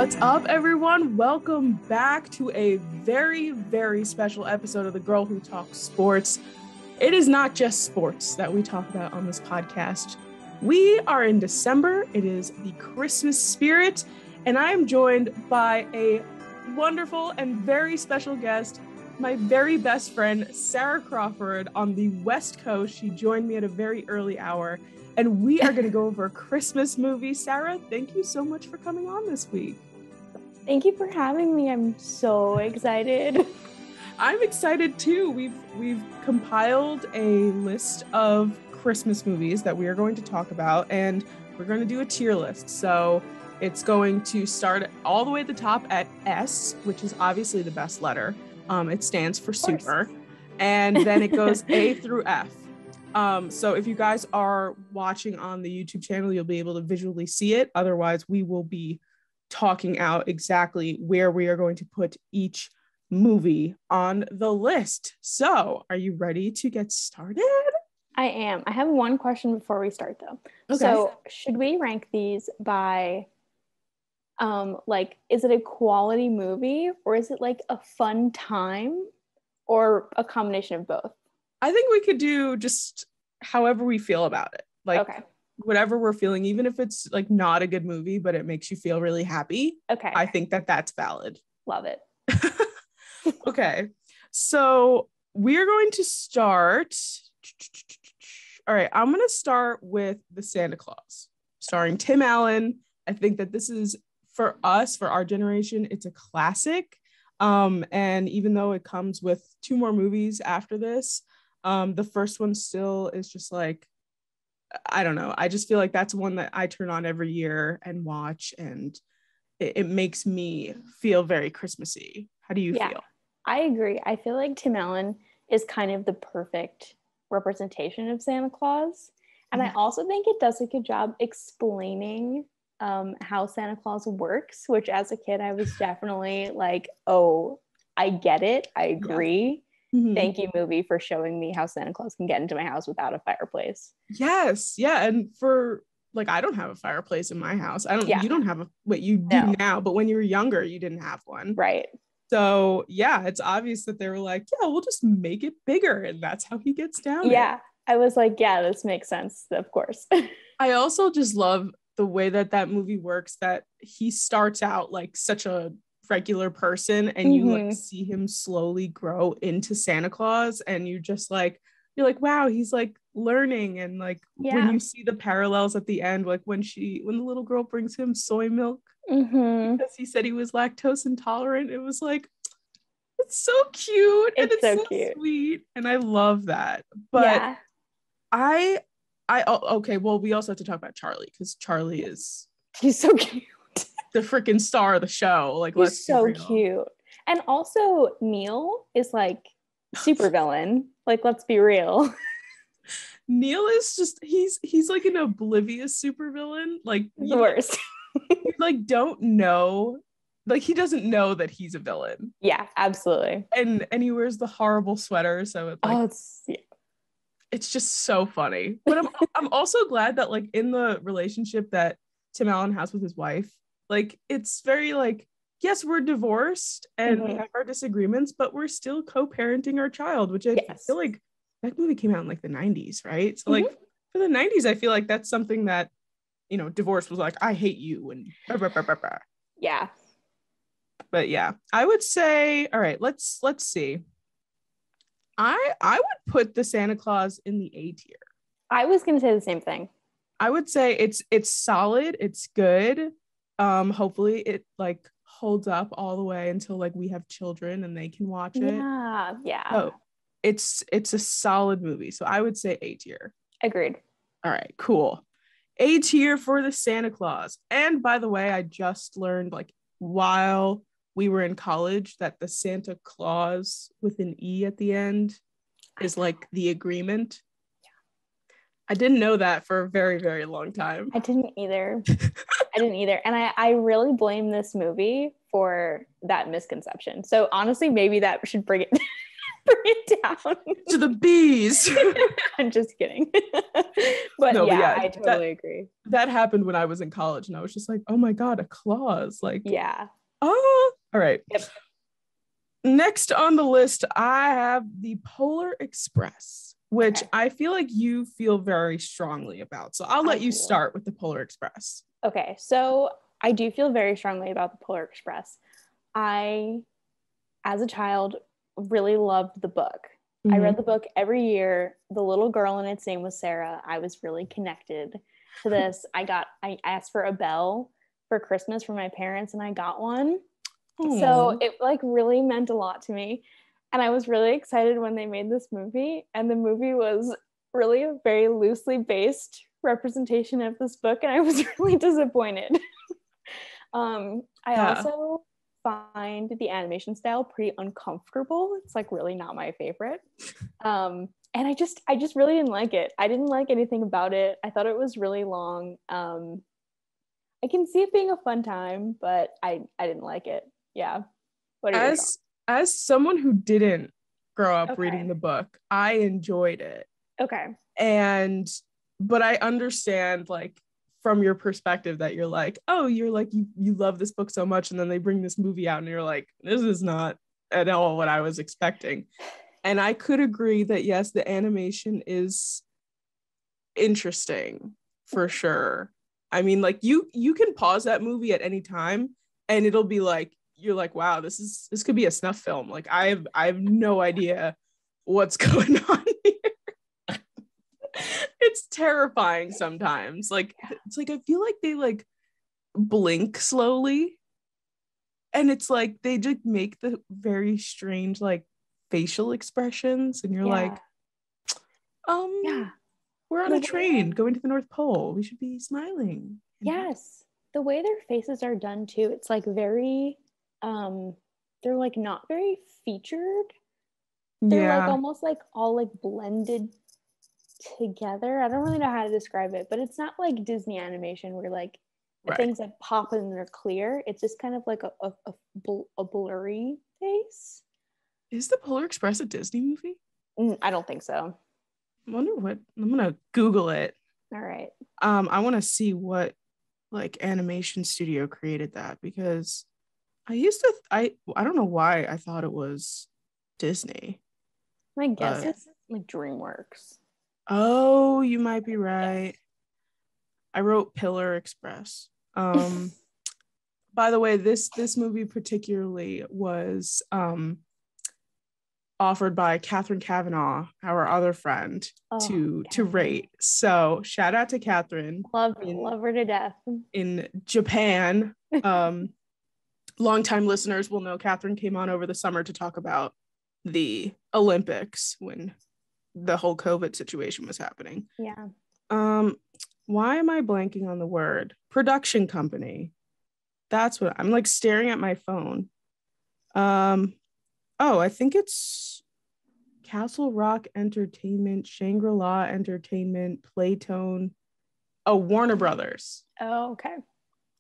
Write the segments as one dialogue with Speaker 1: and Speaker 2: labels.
Speaker 1: What's up, everyone? Welcome back to a very, very special episode of The Girl Who Talks Sports. It is not just sports that we talk about on this podcast. We are in December. It is the Christmas spirit, and I am joined by a wonderful and very special guest, my very best friend, Sarah Crawford, on the West Coast. She joined me at a very early hour, and we are going to go over a Christmas movie. Sarah, thank you so much for coming on this week.
Speaker 2: Thank you for having me. I'm so excited.
Speaker 1: I'm excited too. We've compiled a list of Christmas movies that we are going to talk about, and we're going to do a tier list. So it's going to start all the way at the top at S, which is obviously the best letter. It stands for super. And then it goes A through F. So if you guys are watching on the YouTube channel, you'll be able to visually see it. Otherwise, we will be talking out exactly where we are going to put each movie on the list. So are you ready to get started?
Speaker 2: I am. I have one question before we start, though.
Speaker 1: Okay.
Speaker 2: So should we rank these by, is it a quality movie, or is it like a fun time, or a combination of both?
Speaker 1: I think we could do just however we feel about it.
Speaker 2: Okay.
Speaker 1: Whatever we're feeling, even if it's like not a good movie, but it makes you feel really happy.
Speaker 2: Okay.
Speaker 1: I think that that's valid.
Speaker 2: Love it.
Speaker 1: Okay. So we're going to start. All right. I'm going to start with The Santa Claus, starring Tim Allen. I think that this is, for us, for our generation, it's a classic. And even though it comes with two more movies after this, the first one still is just like, I don't know. I just feel like that's one that I turn on every year and watch, and it makes me feel very Christmassy. How do you feel?
Speaker 2: I agree. I feel like Tim Allen is kind of the perfect representation of Santa Claus. And I also think it does a good job explaining how Santa Claus works, which as a kid, I was definitely like, oh, I get it. I agree. Yeah. Mm-hmm. Thank you, movie, for showing me how Santa Claus can get into my house without a fireplace.
Speaker 1: Yes. Yeah. And for like, I don't have a fireplace in my house. You don't have you do now, but when you were younger, you didn't have one.
Speaker 2: Right.
Speaker 1: So yeah, it's obvious that they were like, yeah, we'll just make it bigger. And that's how he gets down.
Speaker 2: Yeah. I was like, yeah, this makes sense. Of course.
Speaker 1: I also just love the way that movie works, that he starts out like such a regular person, and you like see him slowly grow into Santa Claus, and you're like, wow, he's like learning. And like when you see the parallels at the end, like when the little girl brings him soy milk because he said he was lactose intolerant, it was like, it's so cute. And it's so cute. Sweet, and I love that. But okay, well, we also have to talk about Charlie, because
Speaker 2: he's so cute.
Speaker 1: The freaking star of the show. Like,
Speaker 2: he's so cute. And also Neil is like super villain. Like, let's be real.
Speaker 1: Neil is just he's like an oblivious super villain. Like
Speaker 2: the worst.
Speaker 1: You like don't know, like he doesn't know that he's a villain.
Speaker 2: Yeah, absolutely.
Speaker 1: And he wears the horrible sweater, so it's like it's just so funny. But I'm also glad that like in the relationship that Tim Allen has with his wife, like it's very like, yes, we're divorced and we have our disagreements, but we're still co-parenting our child, which I feel like that movie came out in like the 90s, right? So like for the 90s, I feel like that's something that, you know, divorce was like, I hate you and blah, blah, blah, blah, blah.
Speaker 2: Yeah.
Speaker 1: But yeah, I would say, all right, let's see. I would put The Santa Claus in the A tier.
Speaker 2: I was gonna say the same thing.
Speaker 1: I would say it's solid, it's good. Hopefully it like holds up all the way until like we have children and they can watch it.
Speaker 2: Yeah.
Speaker 1: Oh, it's a solid movie. So I would say A tier.
Speaker 2: Agreed.
Speaker 1: All right, cool. A tier for The Santa Claus. And by the way, I just learned like while we were in college that the Santa Claus with an E at the end is like the agreement. I didn't know that for a very, very long time.
Speaker 2: I didn't either. And I really blame this movie for that misconception. So honestly, maybe that should bring it. Bring it down.
Speaker 1: To the bees.
Speaker 2: I'm just kidding. But
Speaker 1: No,
Speaker 2: yeah, I totally agree.
Speaker 1: That happened when I was in college, and I was just like, oh my God, a Claus. Like,
Speaker 2: yeah.
Speaker 1: Oh, all right.
Speaker 2: Yep.
Speaker 1: Next on the list, I have the Polar Express, which I feel like you feel very strongly about. So I'll let you start with the Polar Express.
Speaker 2: Okay, so I do feel very strongly about the Polar Express. I, as a child, really loved the book. I read the book every year. The little girl in its name was Sarah. I was really connected to this. I asked for a bell for Christmas from my parents, and I got one. Aww. So it like really meant a lot to me. And I was really excited when they made this movie. And the movie was really a very loosely based representation of this book. And I was really disappointed. I also find the animation style pretty uncomfortable. It's like really not my favorite. And I just really didn't like it. I didn't like anything about it. I thought it was really long. I can see it being a fun time, but I didn't like it. Yeah. What are
Speaker 1: as someone who didn't grow up reading the book, I enjoyed it.
Speaker 2: Okay.
Speaker 1: But I understand like from your perspective that you're like, oh, you're like you love this book so much, and then they bring this movie out and you're like, this is not at all what I was expecting. And I could agree that yes, the animation is interesting for sure. I mean, like you can pause that movie at any time and it'll be like, you're like, wow, this could be a snuff film. Like I have no idea what's going on here. It's terrifying sometimes. Like it's like I feel like they like blink slowly, and it's like they just make the very strange like facial expressions, and you're like, we're on a train going to the North Pole. We should be smiling.
Speaker 2: Yes, the way their faces are done too. It's like very, they're like not very featured. They're like almost like all like blended together. I don't really know how to describe it, but it's not like Disney animation where like the things that pop and they're clear. It's just kind of like a blurry face.
Speaker 1: Is the Polar Express a Disney movie?
Speaker 2: I don't think so.
Speaker 1: I wonder what. I'm gonna Google it.
Speaker 2: All right.
Speaker 1: I want to see what like animation studio created that, because I don't know why I thought it was Disney.
Speaker 2: My guess is like DreamWorks.
Speaker 1: Oh, you might be right. I wrote Pillar Express. By the way, this movie particularly was offered by Catherine Kavanaugh, our other friend, to rate. So shout out to Catherine.
Speaker 2: Love her to death.
Speaker 1: In Japan. Longtime listeners will know Catherine came on over the summer to talk about the Olympics when the whole COVID situation was happening.
Speaker 2: Yeah.
Speaker 1: Why am I blanking on the word? Production company. That's what I'm like staring at my phone. I think it's Castle Rock Entertainment, Shangri-La Entertainment, Playtone. Oh, Warner Brothers.
Speaker 2: Oh, okay.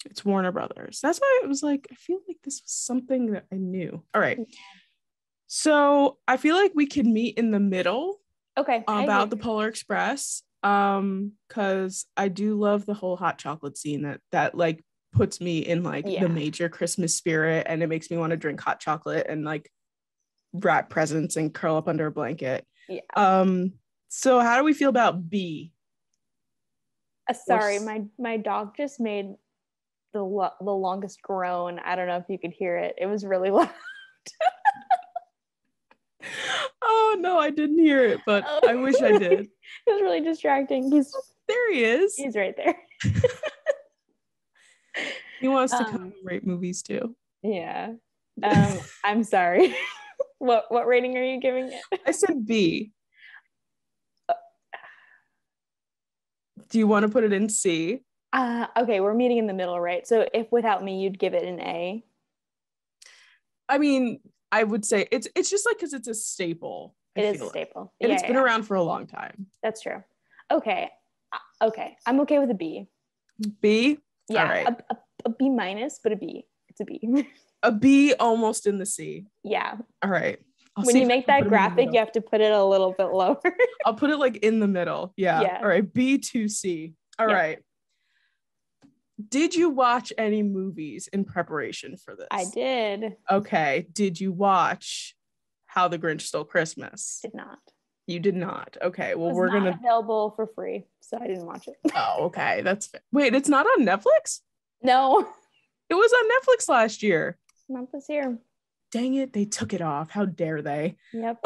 Speaker 1: It's Warner Brothers. That's why it was like, I feel like this was something that I knew. All right. So I feel like we can meet in the middle.
Speaker 2: Okay.
Speaker 1: About the Polar Express. Because I do love the whole hot chocolate scene that like puts me in like the major Christmas spirit, and it makes me want to drink hot chocolate and like wrap presents and curl up under a blanket. Yeah. So how do we feel about B?
Speaker 2: Sorry, my dog just made the longest groan. I don't know if you could hear it. It was really loud.
Speaker 1: Oh no, I didn't hear it, but I wish I did.
Speaker 2: It was really distracting.
Speaker 1: There he is.
Speaker 2: He's right there.
Speaker 1: He wants to come and rate movies too.
Speaker 2: Yeah. I'm sorry. What rating are you giving it?
Speaker 1: I said B. Do you want to put it in C?
Speaker 2: Okay, we're meeting in the middle, right? So if without me, you'd give it an A.
Speaker 1: I mean, I would say it's just like because it's a staple.
Speaker 2: It is a staple.
Speaker 1: And it's been around for a long time.
Speaker 2: That's true. Okay. I'm okay with a B.
Speaker 1: B?
Speaker 2: Yeah.
Speaker 1: All right.
Speaker 2: A B minus, but a B. It's a B.
Speaker 1: A B almost in the C.
Speaker 2: Yeah.
Speaker 1: All right. I'll
Speaker 2: When
Speaker 1: see
Speaker 2: you
Speaker 1: if I
Speaker 2: make
Speaker 1: can put
Speaker 2: that
Speaker 1: 'em in the
Speaker 2: graphic,
Speaker 1: middle.
Speaker 2: you have to put it a little bit lower.
Speaker 1: I'll put it like in the middle. Yeah.
Speaker 2: Yeah.
Speaker 1: All right. B2C. All
Speaker 2: Yeah.
Speaker 1: right. Did you watch any movies in preparation for this?
Speaker 2: I did.
Speaker 1: Okay. Did you watch How the Grinch Stole Christmas?
Speaker 2: Did not.
Speaker 1: You did not. Okay. Well,
Speaker 2: It was
Speaker 1: we're
Speaker 2: not
Speaker 1: gonna.
Speaker 2: available for free, so I didn't watch it.
Speaker 1: Oh, okay. That's fair. Wait, it's not on Netflix?
Speaker 2: No,
Speaker 1: It was on Netflix last year.
Speaker 2: not this year.
Speaker 1: Dang it, they took it off. How dare they?
Speaker 2: Yep.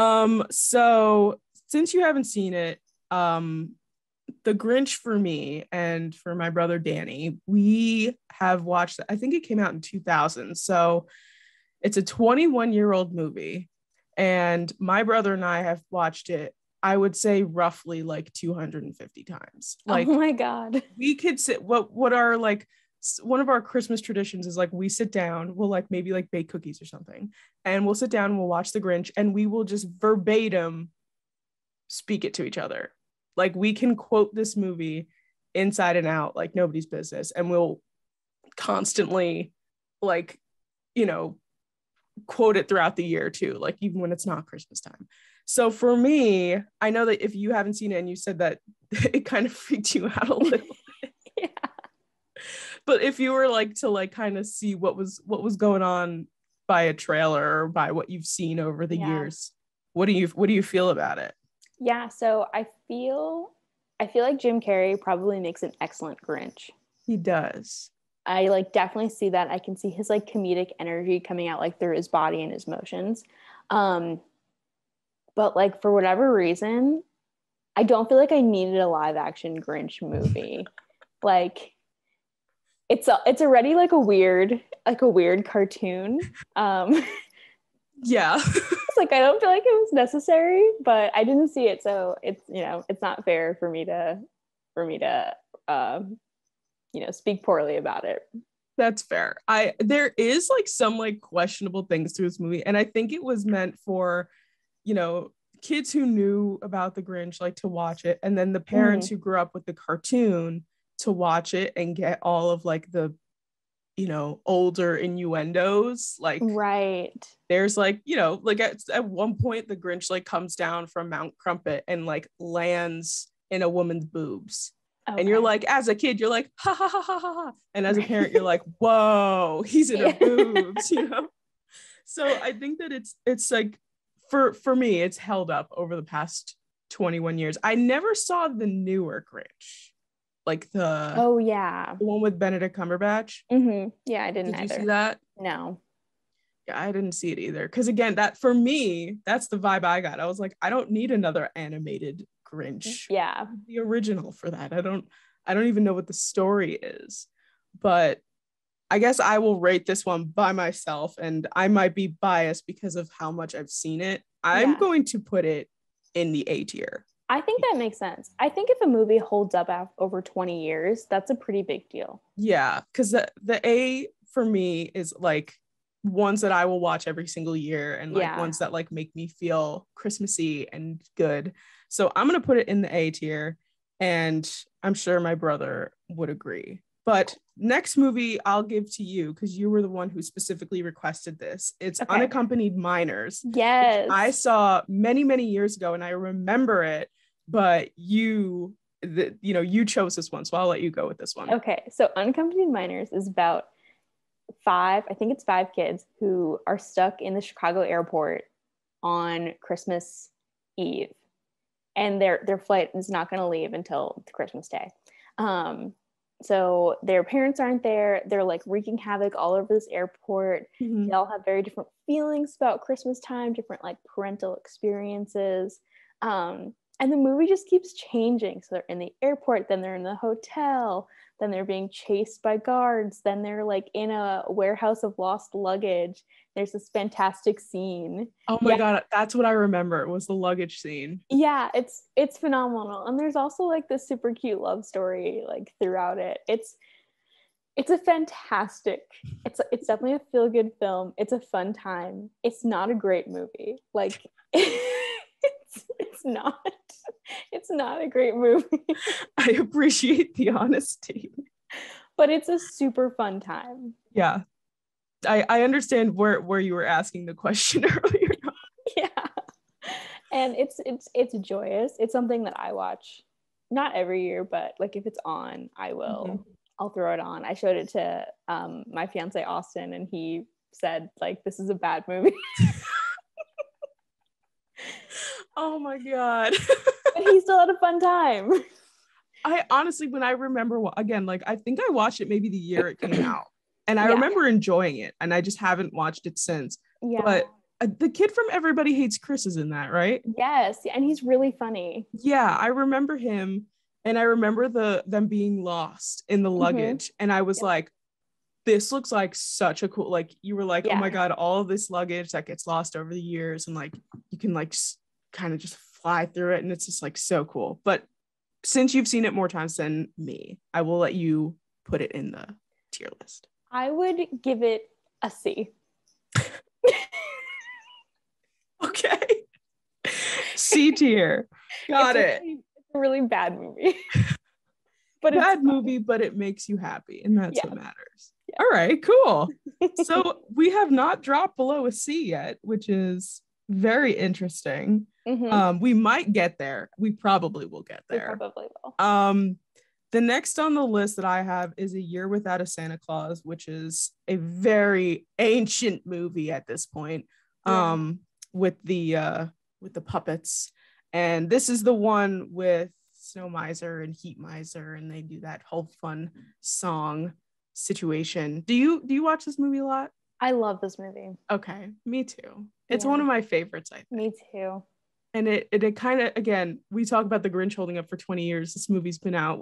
Speaker 1: So since you haven't seen it, The Grinch for me and for my brother Danny, we have watched, I think it came out in 2000. So it's a 21-year-old movie. And my brother and I have watched it, I would say roughly like 250 times. Like,
Speaker 2: oh my God.
Speaker 1: we could sit, what are like, one of our Christmas traditions is like we sit down, we'll like maybe like bake cookies or something, and we'll sit down and we'll watch The Grinch and we will just verbatim speak it to each other. Like we can quote this movie inside and out like nobody's business, and we'll constantly like, you know, quote it throughout the year too, like even when it's not Christmas time. So for me, I know that if you haven't seen it and you said that it kind of freaked you out a little bit.
Speaker 2: Yeah.
Speaker 1: But if you were like to like kind of see what was going on by a trailer or by what you've seen over the years, what do you feel about it?
Speaker 2: Yeah, so I feel like Jim Carrey probably makes an excellent Grinch.
Speaker 1: He does.
Speaker 2: I like definitely see that. I can see his like comedic energy coming out like through his body and his motions. But like for whatever reason, I don't feel like I needed a live action Grinch movie. Like it's already like a weird cartoon.
Speaker 1: Yeah.
Speaker 2: It's like I don't feel like it was necessary, but I didn't see it, so it's, you know, it's not fair for me to you know, speak poorly about it.
Speaker 1: That's fair. There is like some like questionable things to this movie, and I think it was meant for, you know, kids who knew about the Grinch like to watch it, and then the parents who grew up with the cartoon to watch it and get all of like the, you know, older innuendos. Like,
Speaker 2: right,
Speaker 1: there's like, you know, like at one point the Grinch like comes down from Mount Crumpet and like lands in a woman's boobs. Okay. And you're like, as a kid, you're like, ha ha ha ha ha. And as a parent, you're like, whoa, he's in her boobs, you know? So I think that it's like, for me, it's held up over the past 21 years. I never saw the newer Grinch. Like the one with Benedict Cumberbatch.
Speaker 2: Yeah, I didn't.
Speaker 1: Did you see that?
Speaker 2: No.
Speaker 1: Yeah, I didn't see it either. Because again, that for me, that's the vibe I got. I was like, I don't need another animated Grinch.
Speaker 2: Yeah,
Speaker 1: the original for that. I don't even know what the story is. But I guess I will rate this one by myself, and I might be biased because of how much I've seen it. I'm going to put it in the A tier.
Speaker 2: I think that makes sense. I think if a movie holds up over 20 years, that's a pretty big deal.
Speaker 1: Yeah, because the A for me is like ones that I will watch every single year, and like ones that like make me feel Christmassy and good. So I'm gonna put it in the A tier, and I'm sure my brother would agree. But next movie I'll give to you because you were the one who specifically requested this. It's Unaccompanied Minors.
Speaker 2: Yes.
Speaker 1: I saw many, many years ago, and I remember it, but you chose this one, so I'll let you go with this one.
Speaker 2: Okay, so Unaccompanied Minors is about five kids who are stuck in the Chicago airport on Christmas Eve, and their flight is not going to leave until Christmas Day. So their parents aren't there. They're like wreaking havoc all over this airport. They all have very different feelings about Christmas time, different like parental experiences. And the movie just keeps changing. So they're in the airport, then they're in the hotel, then they're being chased by guards, then they're like in a warehouse of lost luggage. There's this fantastic scene.
Speaker 1: Oh my God, that's what I remember, was the luggage scene.
Speaker 2: Yeah, it's phenomenal. And there's also like this super cute love story like throughout it. It's a fantastic, it's definitely a feel-good film. It's a fun time. It's not a great movie. Like it's not a great movie.
Speaker 1: I appreciate the honesty.
Speaker 2: But it's a super fun time.
Speaker 1: Yeah. I understand where you were asking the question earlier.
Speaker 2: Yeah. And it's joyous. It's something that I watch not every year, but like if it's on, I'll throw it on. I showed it to my fiance Austin, and he said like, this is a bad movie.
Speaker 1: Oh my God.
Speaker 2: But he still had a fun time.
Speaker 1: I honestly, when I remember, again, like I think I watched it maybe the year it came out, and I remember enjoying it, and I just haven't watched it since.
Speaker 2: Yeah.
Speaker 1: But the kid from Everybody Hates Chris is in that, right?
Speaker 2: Yes, and he's really funny.
Speaker 1: Yeah, I remember him, and I remember them being lost in the luggage, and I was like, this looks like such a cool, like you were like, oh my God, all of this luggage that gets lost over the years, and like you can like kind of just fly through it, and it's just like so cool. But since you've seen it more times than me, I will let you put it in the tier list.
Speaker 2: I would give it a C.
Speaker 1: Okay. C tier. Got it.
Speaker 2: It's a really bad movie. But
Speaker 1: bad movie, but it makes you happy, and that's what matters. All right, cool. So we have not dropped below a C yet, which is very interesting. We might get there. We probably will get there.
Speaker 2: We probably will.
Speaker 1: The next on the list that I have is A Year Without a Santa Claus, which is a very ancient movie at this point. With the puppets, and this is the one with Snow Miser and Heat Miser, and they do that whole fun song situation. Do you watch this movie a lot?
Speaker 2: I love this movie.
Speaker 1: Okay, me too. It's one of my favorites, I think.
Speaker 2: Me too.
Speaker 1: And it kind of, again, we talk about the Grinch holding up for 20 years. This movie's been out,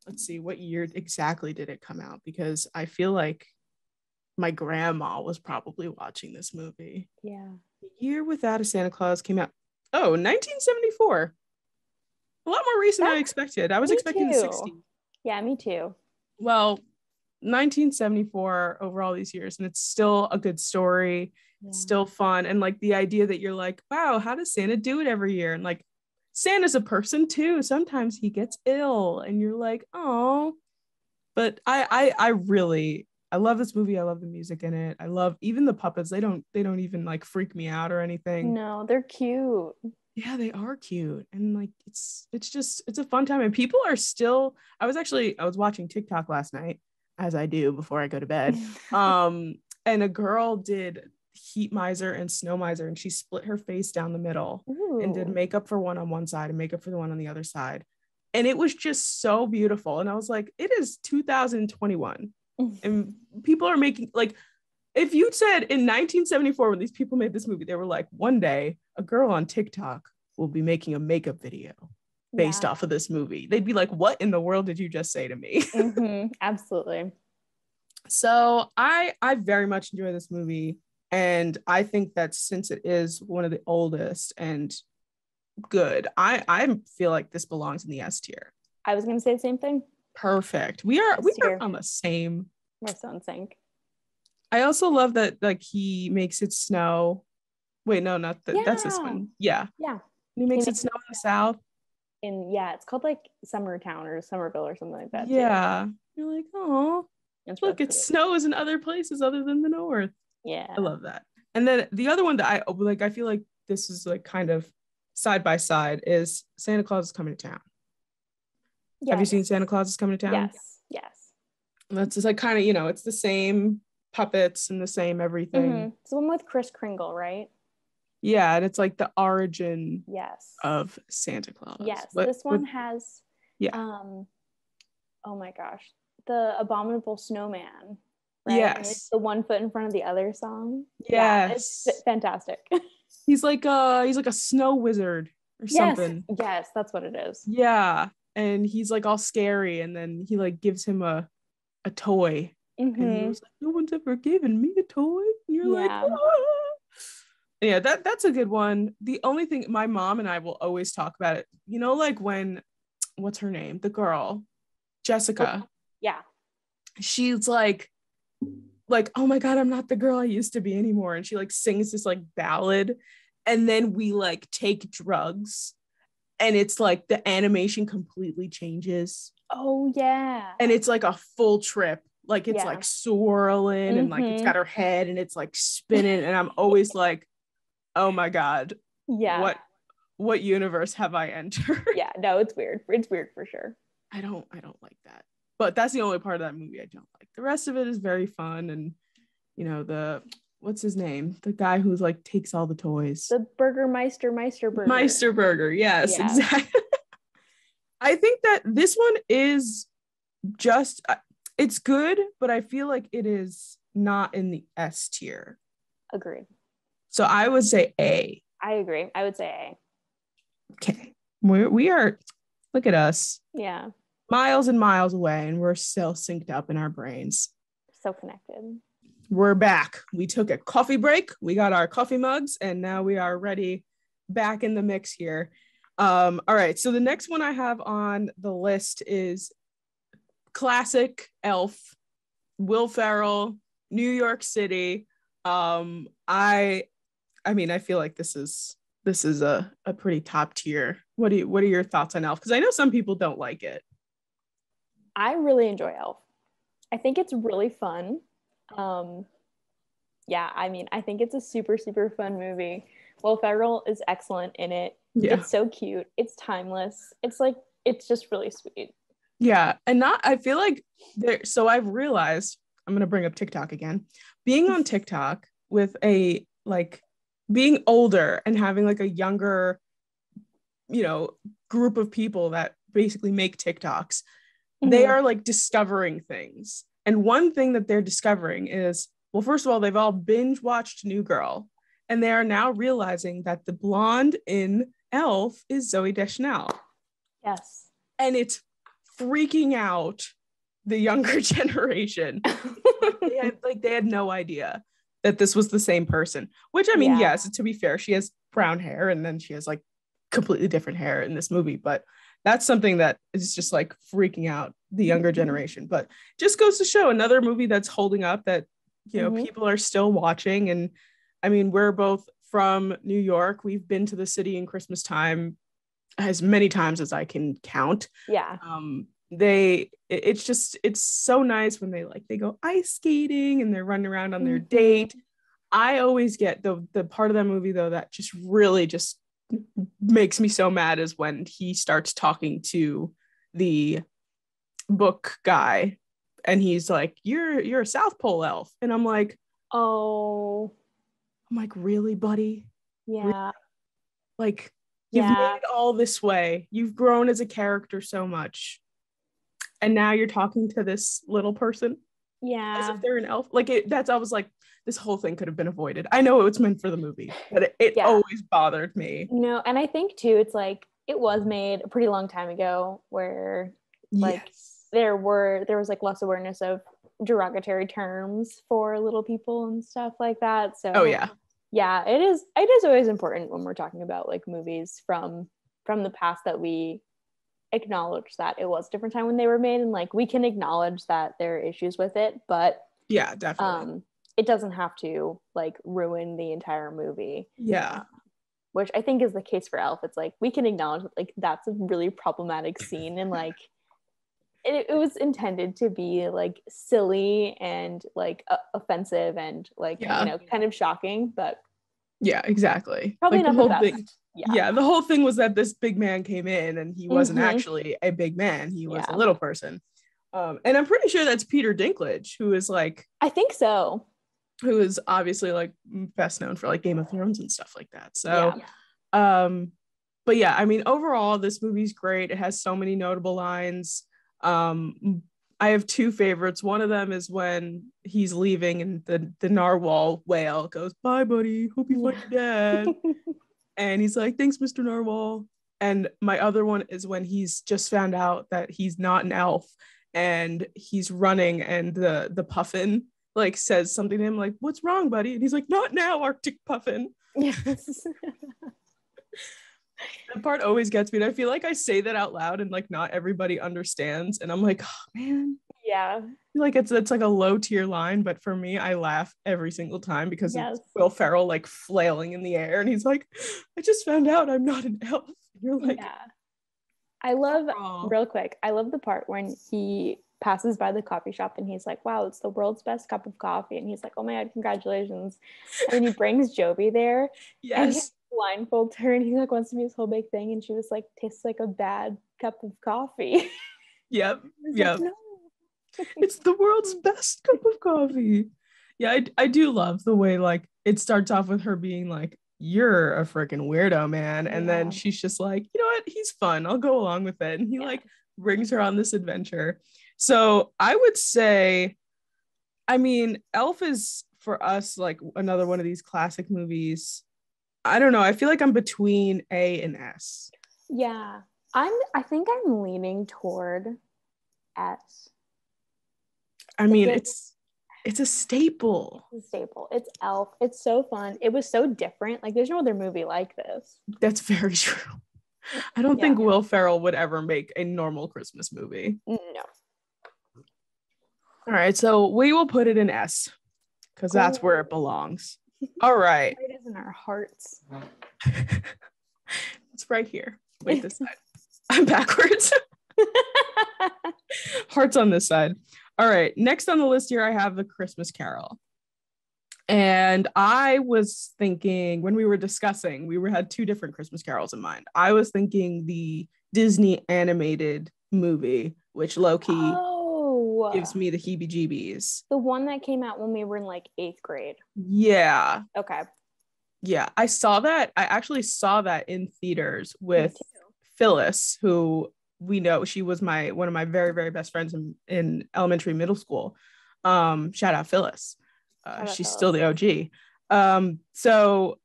Speaker 1: let's see, what year exactly did it come out? Because I feel like my grandma was probably watching this movie.
Speaker 2: Yeah.
Speaker 1: A Year Without a Santa Claus came out, 1974. A lot more recent than I expected. I was expecting the 60s.
Speaker 2: Yeah, me too.
Speaker 1: Well, 1974 over all these years, and it's still a good story. It's still fun, and like the idea that you're like, wow, how does Santa do it every year? And like, Santa's a person too. Sometimes he gets ill, and you're like, oh. But I love this movie. I love the music in it. I love even the puppets. They don't even like freak me out or anything.
Speaker 2: No, they're cute.
Speaker 1: Yeah, they are cute, and like it's a fun time, and people are still. I was watching TikTok last night, as I do before I go to bed. And a girl did Heat Miser and Snow Miser, and she split her face down the middle. Ooh. And did makeup for one on one side and makeup for the one on the other side, and it was just so beautiful. And I was like, it is 2021, and people are making, like, if you said in 1974 when these people made this movie, they were like, one day a girl on TikTok will be making a makeup video based off of this movie, they'd be like, what in the world did you just say to me?
Speaker 2: Absolutely.
Speaker 1: So I very much enjoy this movie, and I think that since it is one of the oldest and good, I feel like this belongs in the S tier.
Speaker 2: I was gonna say the same thing.
Speaker 1: Perfect. We are on the same.
Speaker 2: We're so in sync.
Speaker 1: I also love that, like, he makes it snow. Wait, no, not that. That's this one. Yeah. He makes it snow in the South.
Speaker 2: It's called like Summertown or Somerville or something like that.
Speaker 1: Yeah. Too. You're like, oh, look, it snows in other places other than the North.
Speaker 2: Yeah.
Speaker 1: I love that. And then the other one that I feel like this is like kind of side by side is Santa Claus is Coming to Town. Yes. Have you seen Santa Claus is Coming to Town?
Speaker 2: Yes.
Speaker 1: And that's just like kind of, it's the same puppets and the same everything.
Speaker 2: It's the one with Kris Kringle, right?
Speaker 1: Yeah, and it's like the origin of Santa Claus.
Speaker 2: Yes, this one has oh my gosh, the Abominable Snowman, right?
Speaker 1: Yes.
Speaker 2: And it's the one foot in front of the other song.
Speaker 1: Yes.
Speaker 2: Yeah, it's fantastic.
Speaker 1: He's like a snow wizard or something.
Speaker 2: Yes, that's what it is.
Speaker 1: Yeah, and he's like all scary, and then he like gives him a toy. And he was like, no one's ever given me a toy. And you're like, oh. Yeah, that's a good one. The only thing, my mom and I will always talk about it, like when, what's her name? The girl, Jessica.
Speaker 2: Yeah.
Speaker 1: She's like, oh my God, I'm not the girl I used to be anymore. And she like sings this like ballad. And then we like take drugs. And it's like the animation completely changes.
Speaker 2: Oh, yeah.
Speaker 1: And it's like a full trip. Like it's like swirling and like it's got her head and it's like spinning. And I'm always like, oh my God.
Speaker 2: Yeah.
Speaker 1: what universe have I entered?
Speaker 2: Yeah, no, it's weird. It's weird for sure.
Speaker 1: I don't like that. But that's the only part of that movie I don't like. The rest of it is very fun, and you know, the what's his name? The guy who's like takes all the toys.
Speaker 2: The Meister Burger.
Speaker 1: Meister Burger, yes,
Speaker 2: Yeah.
Speaker 1: exactly. I think that this one is just it's good, but I feel like it is not in the S tier.
Speaker 2: Agreed.
Speaker 1: So I would say A.
Speaker 2: I agree. I would say A.
Speaker 1: Okay. We are, look at us.
Speaker 2: Yeah.
Speaker 1: Miles and miles away, and we're still synced up in our brains.
Speaker 2: So connected.
Speaker 1: We're back. We took a coffee break. We got our coffee mugs, and now we are ready back in the mix here. All right. So the next one I have on the list is classic Elf, Will Ferrell, New York City. I mean, I feel like this is a pretty top tier. What are your thoughts on Elf? Because I know some people don't like it.
Speaker 2: I really enjoy Elf. I think it's really fun. Yeah, I mean, I think it's a super, super fun movie. Will Ferrell is excellent in it. Yeah. It's so cute. It's timeless. It's just really sweet.
Speaker 1: Yeah. And I feel like so I've realized, I'm going to bring up TikTok again, being on TikTok with being older and having like a younger, group of people that basically make TikToks, they are like discovering things. And one thing that they're discovering is, well, first of all, they've all binge watched New Girl, and they are now realizing that the blonde in Elf is Zooey Deschanel.
Speaker 2: Yes.
Speaker 1: And it's freaking out the younger generation. they had no idea that this was the same person, which I mean, yes, to be fair, she has brown hair and then she has like completely different hair in this movie, but that's something that is just like freaking out the younger generation. But just goes to show another movie that's holding up, that people are still watching. And I mean, we're both from New York. We've been to the city in Christmas time as many times as I can count.
Speaker 2: Yeah.
Speaker 1: It's so nice when they go ice skating and they're running around on their date. I always get the part of that movie though that just really just makes me so mad is when he starts talking to the book guy and he's like, you're a South Pole elf, and I'm like, really, buddy?
Speaker 2: Yeah.
Speaker 1: Really? Like, you've made it all this way, you've grown as a character so much, and now you're talking to this little person as if they're an elf. I was like, this whole thing could have been avoided. I know it's meant for the movie, but it always bothered me.
Speaker 2: No, and I think too, it's like it was made a pretty long time ago where there was like less awareness of derogatory terms for little people and stuff like that. So it is always important when we're talking about like movies from the past that we acknowledge that it was a different time when they were made, and like we can acknowledge that there are issues with it, but
Speaker 1: definitely
Speaker 2: it doesn't have to like ruin the entire movie. Which I think is the case for Elf. It's like we can acknowledge that like that's a really problematic scene, and like it was intended to be like silly and like offensive and like kind of shocking, but
Speaker 1: exactly,
Speaker 2: probably
Speaker 1: like
Speaker 2: not
Speaker 1: the whole
Speaker 2: the best.
Speaker 1: thing. The whole thing was that this big man came in and he wasn't actually a big man, he was a little person. And I'm pretty sure that's Peter Dinklage, who is like,
Speaker 2: I think so,
Speaker 1: who is obviously like best known for like Game of Thrones and stuff like that. So but yeah, I mean, overall this movie's great. It has so many notable lines. I have two favorites. One of them is when he's leaving and the narwhal whale goes, "Bye, buddy. Hope you find your dad." And he's like, "Thanks, Mr. Narwhal." And my other one is when he's just found out that he's not an elf and he's running, and the puffin like says something to him like, "What's wrong, buddy?" And he's like, "Not now, Arctic puffin."
Speaker 2: Yes.
Speaker 1: That part always gets me, and I feel like I say that out loud and like not everybody understands, and I'm like, oh man, like it's like a low tier line, but for me I laugh every single time because it's Will Ferrell like flailing in the air and he's like, "I just found out I'm not an elf." And you're like,
Speaker 2: I love real quick, I love the part when he passes by the coffee shop and he's like, "Wow, it's the world's best cup of coffee," and he's like, "Oh my god, congratulations." And then he brings Jovi there.
Speaker 1: Yes.
Speaker 2: blindfolds her and he like wants to be this whole big thing and she was like, tastes like a bad cup of coffee.
Speaker 1: Yep.
Speaker 2: Like, no.
Speaker 1: It's the world's best cup of coffee. Yeah, I do love the way like it starts off with her being like, you're a freaking weirdo, man. And then she's just like, you know what? He's fun. I'll go along with it. And he like brings her on this adventure. So I would say, I mean, Elf is for us like another one of these classic movies. I don't know. I feel like I'm between A and S.
Speaker 2: Yeah. I think I'm leaning toward S.
Speaker 1: I mean, it's a staple.
Speaker 2: It's a staple. It's Elf. It's so fun. It was so different. Like, there's no other movie like this.
Speaker 1: That's very true. I don't think Will Ferrell would ever make a normal Christmas movie.
Speaker 2: No.
Speaker 1: All right, so we will put it in S because that's where it belongs. All right.
Speaker 2: It is in our hearts.
Speaker 1: It's right here. Wait, this side. I'm backwards. Hearts on this side. All right, next on the list here, I have The Christmas Carol. And I was thinking when we were discussing, had two different Christmas carols in mind. I was thinking the Disney animated movie, which low-key gives me the heebie-jeebies.
Speaker 2: The one that came out when we were in like 8th grade.
Speaker 1: Yeah.
Speaker 2: Okay.
Speaker 1: Yeah, I saw that. I actually saw that in theaters with Phyllis, who we know she was one of my very, very best friends in elementary, middle school. Shout out Phyllis. She's still the OG. So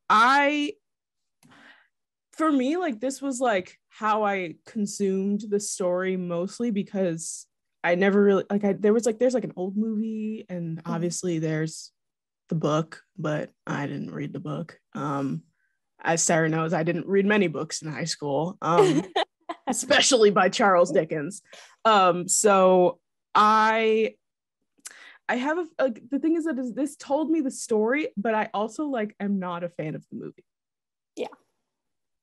Speaker 1: for me, like this was like how I consumed the story mostly because I never really there's like an old movie and obviously there's the book, but I didn't read the book. As Sarah knows, I didn't read many books in high school, especially by Charles Dickens. So I have the thing is that this told me the story, but I also like am not a fan of the movie.
Speaker 2: Yeah.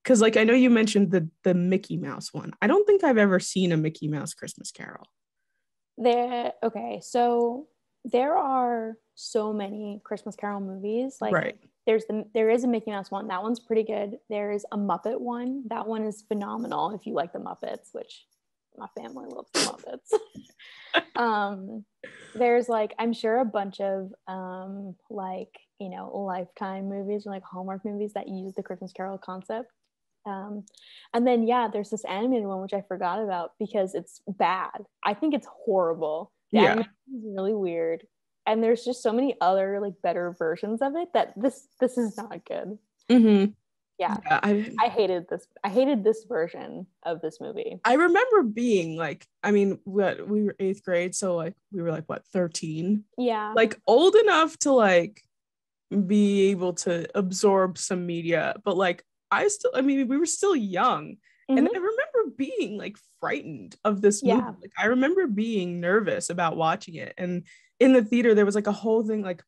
Speaker 1: Because like I know you mentioned the Mickey Mouse one. I don't think I've ever seen a Mickey Mouse Christmas Carol.
Speaker 2: So there are so many Christmas Carol movies. Like
Speaker 1: right.
Speaker 2: There is a Mickey Mouse one. That one's pretty good. There is a Muppet one. That one is phenomenal if you like the Muppets, which my family loves the Muppets. There's like, I'm sure a bunch of like, you know, Lifetime movies or like Hallmark movies that use the Christmas Carol concept. And then there's this animated one which I forgot about because it's bad. I think it's horrible. The animation is really weird. And there's just so many other like better versions of it that this is not good.
Speaker 1: Mm-hmm.
Speaker 2: Yeah, I hated this. I hated this version of this movie.
Speaker 1: I remember being like, I mean, we were 8th grade, so like we were like what 13?
Speaker 2: Yeah,
Speaker 1: like old enough to like be able to absorb some media, but like we were still young. Mm-hmm. And I remember being like frightened of this movie. Like I remember being nervous about watching it. And in the theater, there was like a whole thing like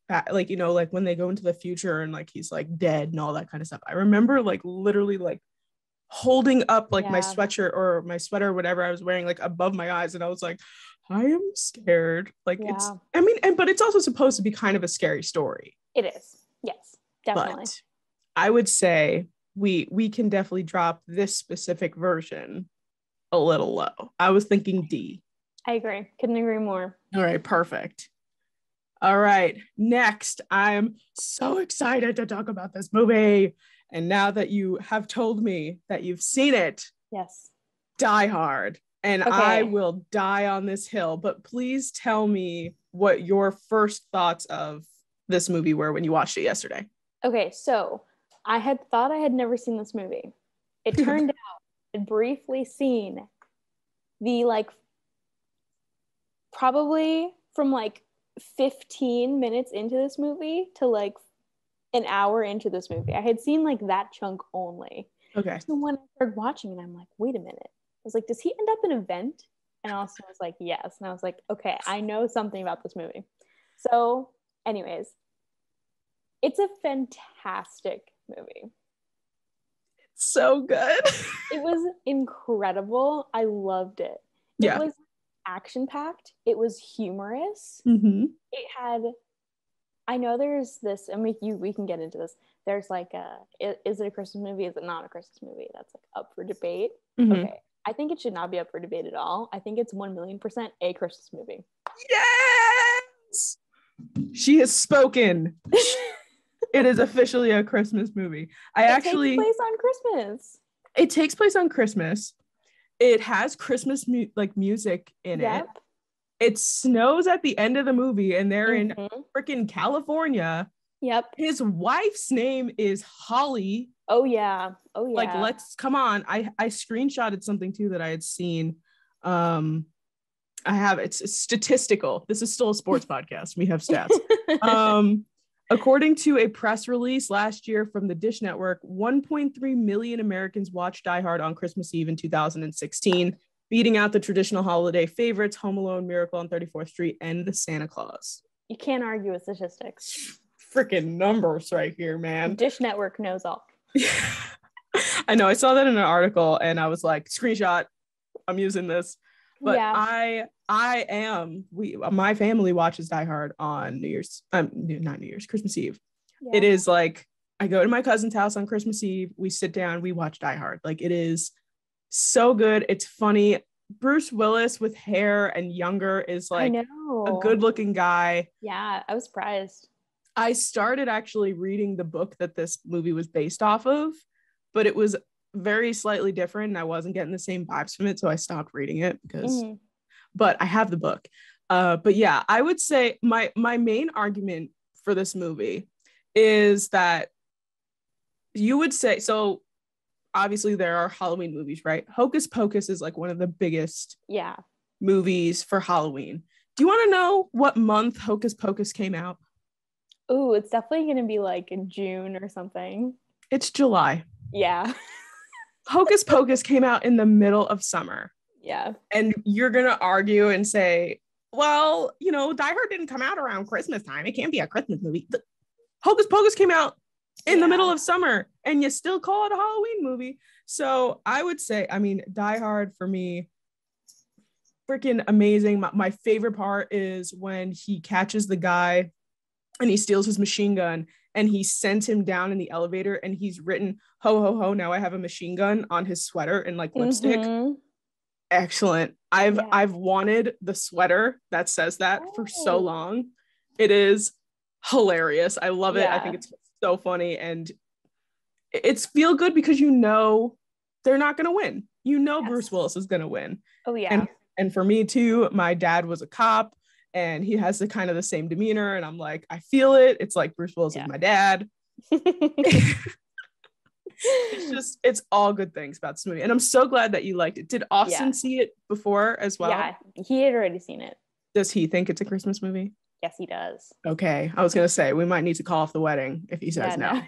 Speaker 1: you know, like when they go into the future and like he's like dead and all that kind of stuff. I remember like literally like holding up like my sweatshirt or my sweater or whatever I was wearing like above my eyes. And I was like, I am scared. Like it's, I mean, but it's also supposed to be kind of a scary story.
Speaker 2: It is. Yes, definitely.
Speaker 1: But I would say we can definitely drop this specific version a little low. I was thinking D.
Speaker 2: I agree. Couldn't agree more.
Speaker 1: All right, perfect. All right, next, I'm so excited to talk about this movie. And now that you have told me that you've seen it,
Speaker 2: yes,
Speaker 1: Die Hard. And I will die on this hill, but please tell me what your first thoughts of this movie were when you watched it yesterday.
Speaker 2: Okay, so I had thought I had never seen this movie. It turned out I had briefly seen the like probably from like 15 minutes into this movie to like an hour into this movie. I had seen like that chunk only.
Speaker 1: Okay.
Speaker 2: So when I started watching it, I'm like, wait a minute. I was like, does he end up in a vent? And Austin was like, yes. And I was like, okay, I know something about this movie. So anyways, it's a fantastic movie.
Speaker 1: It's so good.
Speaker 2: It was incredible. I loved it. It was action-packed. It was humorous.
Speaker 1: Mm-hmm.
Speaker 2: It had I know there's this, and we can get into this. There's like is it a Christmas movie? Is it not a Christmas movie? That's like up for debate.
Speaker 1: Mm-hmm.
Speaker 2: Okay. I think it should not be up for debate at all. I think it's 1,000,000% a Christmas movie.
Speaker 1: Yes! She has spoken. It is officially a Christmas movie. It takes
Speaker 2: place on Christmas.
Speaker 1: It takes place on Christmas. It has Christmas music in it. It snows at the end of the movie, and they're in freaking California.
Speaker 2: Yep.
Speaker 1: His wife's name is Holly.
Speaker 2: Oh yeah.
Speaker 1: Like, come on. I screenshotted something too that I had seen. It's statistical. This is still a sports podcast. We have stats. According to a press release last year from the Dish Network, 1.3 million Americans watched Die Hard on Christmas Eve in 2016, beating out the traditional holiday favorites, Home Alone, Miracle on 34th Street, and The Santa Claus.
Speaker 2: You can't argue with statistics.
Speaker 1: Freaking numbers right here, man.
Speaker 2: Dish Network knows all.
Speaker 1: I know. I saw that in an article, and I was like, screenshot. I'm using this. But yeah. My family watches Die Hard on not New Year's, Christmas Eve. Yeah. It is like, I go to my cousin's house on Christmas Eve, we sit down, we watch Die Hard. Like, it is so good. It's funny. Bruce Willis with hair and younger is like a good looking guy.
Speaker 2: Yeah, I was surprised.
Speaker 1: I started actually reading the book that this movie was based off of, but it was very slightly different and I wasn't getting the same vibes from it, so I stopped reading it but I have the book. But yeah, I would say my main argument for this movie is that you would say, so obviously there are Halloween movies, right? Hocus Pocus is like one of the biggest movies for Halloween. Do you want to know what month Hocus Pocus came out?
Speaker 2: Ooh, it's definitely going to be like in June or something.
Speaker 1: It's July.
Speaker 2: Yeah.
Speaker 1: Hocus Pocus came out in the middle of summer.
Speaker 2: Yeah.
Speaker 1: And you're going to argue and say, well, Die Hard didn't come out around Christmas time. It can't be a Christmas movie. Hocus Pocus came out in the middle of summer and you still call it a Halloween movie. So I would say, Die Hard for me, freaking amazing. My favorite part is when he catches the guy and he steals his machine gun and he sends him down in the elevator and he's written, ho, ho, ho, now I have a machine gun on his sweater in like lipstick. Excellent. I've wanted the sweater that says that for so long. It is hilarious. I love it. I think it's so funny and it's feel good because they're not going to win. Bruce Willis is going to win. Oh yeah. And for me too, my dad was a cop. And he has the kind of the same demeanor. And I'm like, I feel it. It's like Bruce Willis is my dad. It's all good things about this movie. And I'm so glad that you liked it. Did Austin see it before as well?
Speaker 2: Yeah, he had already seen it.
Speaker 1: Does he think it's a Christmas movie?
Speaker 2: Yes, he does.
Speaker 1: Okay. I was going to say, we might need to call off the wedding if he says no.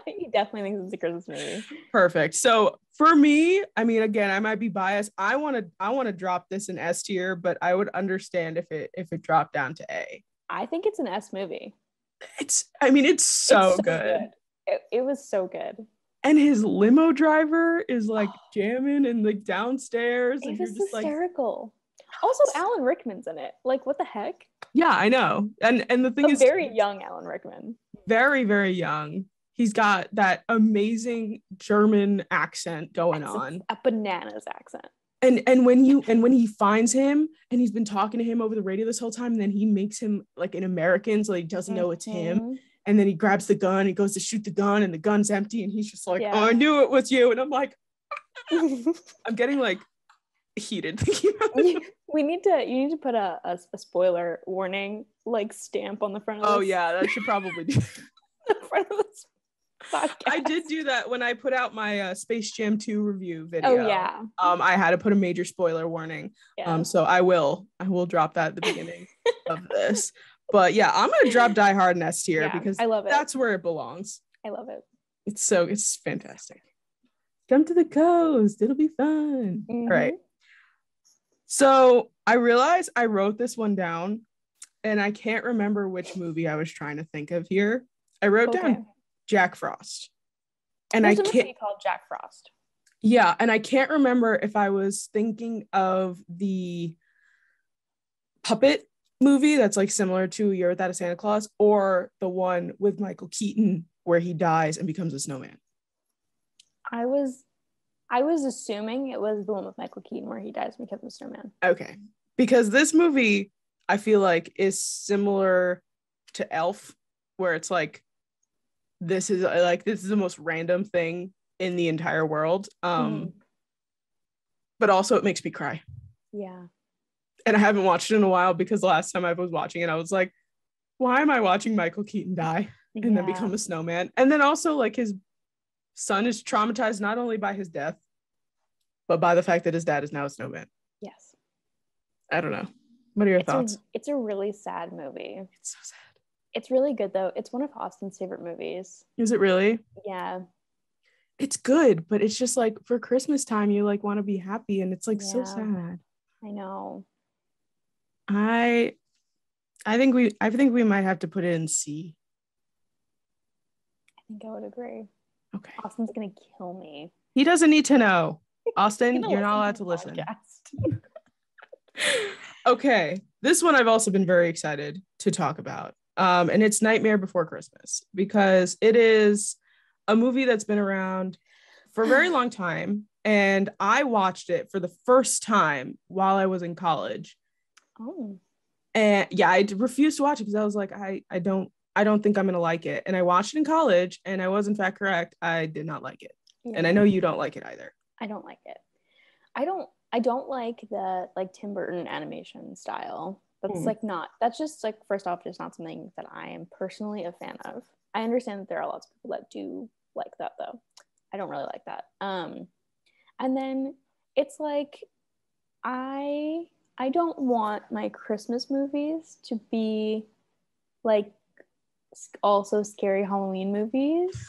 Speaker 2: He definitely thinks it's a Christmas movie.
Speaker 1: Perfect. So for me, again, I might be biased. I want to drop this in S tier, but I would understand if it dropped down to A.
Speaker 2: I think it's an S movie.
Speaker 1: It's so good.
Speaker 2: It was so good.
Speaker 1: And his limo driver is like jamming and like downstairs.
Speaker 2: It was hysterical. Also, Alan Rickman's in it. Like, what the heck?
Speaker 1: Yeah, I know. And the thing is,
Speaker 2: very young Alan Rickman.
Speaker 1: Very, very young. He's got that amazing German accent going on.
Speaker 2: A bananas accent.
Speaker 1: And when he finds him and he's been talking to him over the radio this whole time, and then he makes him like an American, so he doesn't know it's him. And then he grabs the gun, he goes to shoot the gun, and the gun's empty, and he's just like, oh, I knew it was you. And I'm like, I'm getting like heated thinking about it.
Speaker 2: You need to put a spoiler warning like stamp on the front of this.
Speaker 1: Oh yeah, that should probably be
Speaker 2: the front of this podcast.
Speaker 1: I did do that when I put out my Space Jam 2 review video.
Speaker 2: Oh yeah.
Speaker 1: I had to put a major spoiler warning. Yeah. So I will drop that at the beginning of this. But yeah, I'm gonna drop Die Hard in S tier because I love it. That's where it belongs.
Speaker 2: I love it.
Speaker 1: It's fantastic. Come to the coast. It'll be fun. All right. So I realized I wrote this one down and I can't remember which movie I was trying to think of here. I wrote down Jack Frost. And
Speaker 2: There's a movie called Jack Frost.
Speaker 1: Yeah, and I can't remember if I was thinking of the puppet movie that's like similar to Year Without a Santa Claus, or the one with Michael Keaton where he dies and becomes a snowman?
Speaker 2: I was assuming it was the one with Michael Keaton where he dies and becomes a snowman.
Speaker 1: Okay. Because this movie, I feel like, is similar to Elf, where it's like, this is the most random thing in the entire world. But also it makes me cry.
Speaker 2: Yeah.
Speaker 1: And I haven't watched it in a while because last time I was watching it, I was like, why am I watching Michael Keaton die and then become a snowman? And then also, like, his son is traumatized not only by his death, but by the fact that his dad is now a snowman.
Speaker 2: Yes.
Speaker 1: I don't know. What are your thoughts?
Speaker 2: It's a really sad movie.
Speaker 1: It's so sad.
Speaker 2: It's really good, though. It's one of Austin's favorite movies.
Speaker 1: Is it really?
Speaker 2: Yeah.
Speaker 1: It's good, but it's just like for Christmas time, you like want to be happy, and it's like so sad.
Speaker 2: I know.
Speaker 1: I think we might have to put it in C.
Speaker 2: I think I would agree.
Speaker 1: Okay.
Speaker 2: Austin's gonna kill me.
Speaker 1: He doesn't need to know. Austin, you're not allowed to listen. Okay. This one I've also been very excited to talk about. And it's Nightmare Before Christmas, because it is a movie that's been around for a very long time. And I watched it for the first time while I was in college.
Speaker 2: Oh.
Speaker 1: And yeah, I refused to watch it because I was like, I don't think I'm gonna like it. And I watched it in college, and I was in fact correct. I did not like it. Yeah. And I know you don't like it either.
Speaker 2: I don't like it. I don't like the like Tim Burton animation style. That's just like, first off, just not something that I am personally a fan of. I understand that there are lots of people that do like that, though. I don't really like that. And then it's like, I don't want my Christmas movies to be like also scary Halloween movies.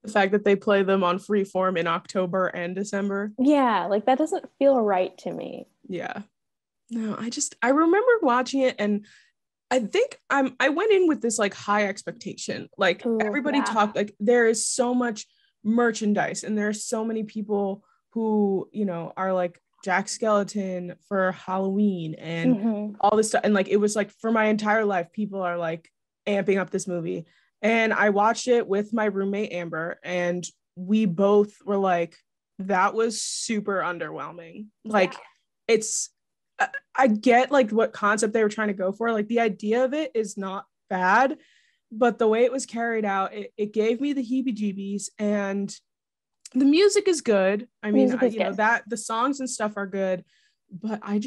Speaker 1: The fact that they play them on Freeform in October and December.
Speaker 2: Yeah, like that doesn't feel right to me.
Speaker 1: Yeah. No, I remember watching it, and I think I went in with this like high expectation. Like everybody talked, like there is so much merchandise, and there are so many people who, you know, are like Jack Skellington for Halloween and all this stuff. And like, it was like for my entire life, people are like amping up this movie. And I watched it with my roommate, Amber, and we both were like, that was super underwhelming. Like, it's, I get like what concept they were trying to go for. Like, the idea of it is not bad, but the way it was carried out, it gave me the heebie-jeebies. And the music is good. I mean, that the songs and stuff are good, but I